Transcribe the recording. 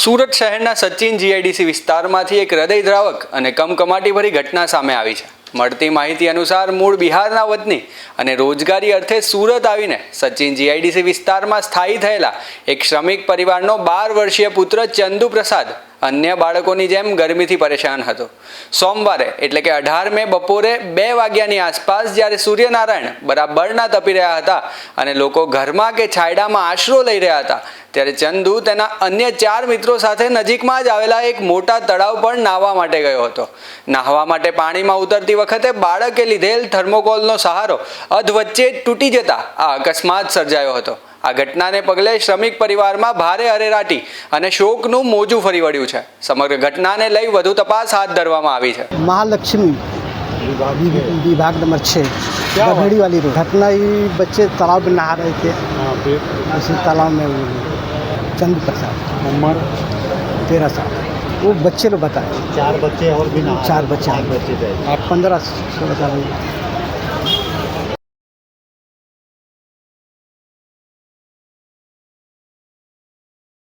સુરત શહેરના સચિન જીઆઈડીસી વિસ્તારમાંથી એક હૃદયદ્રાવક અને કમકમાટીભરી ઘટના સામે આવી છે। મળતી માહિતી અનુસાર મૂળ બિહારના વતની અને રોજગારી અર્થે સુરત આવીને સચિન જીઆઈડીસી વિસ્તારમાં સ્થાયી થયેલા એક શ્રમિક પરિવારનો 12 વર્ષીય પુત્ર ચંદુ પ્રસાદ અન્ય બાળકોની જેમ ગરમીથી પરેશાન હતો। સોમવારે એટલે કે 18 મે બપોરે 2 વાગ્યાની આસપાસ જ્યારે સૂર્યનારાયણ બરાબરના તપી રહ્યા હતા અને લોકો ઘરમાં કે છાયડામાં આશરો લઈ રહ્યા હતા ત્યારે ચંદુ તેના અન્ય 4 મિત્રો સાથે નજીકમાં જ આવેલા એક મોટા તળાવ પર નાહવા માટે ગયો હતો। નાહવા માટે પાણીમાં ઉતરતી વખતે બાળકે લીધેલ થર્મોકોલનો સહારો અધવચ્ચે તૂટી જતા આ અકસ્માત સર્જાયો હતો। આ ઘટનાને પગલે શ્રમિક પરિવારમાં ભારે અરેરાટી અને શોકનું મોજું ફરી વળ્યું છે। સમગ્ર ઘટનાને લઈ વધુ તપાસ હાથ ધરવામાં આવી છે। महालक्ष्मी विभाग नंबर 6 गधड़ी वाली रोड घटना ये बच्चे तालाब में नहा रहे थे। उसी तालाब में चंद प्रसाद उम्र 13 साल वो बच्चे लोग बताए। 4 बच्चे और भी ना 4 बच्चे 5 बच्चे थे। 15-16 साल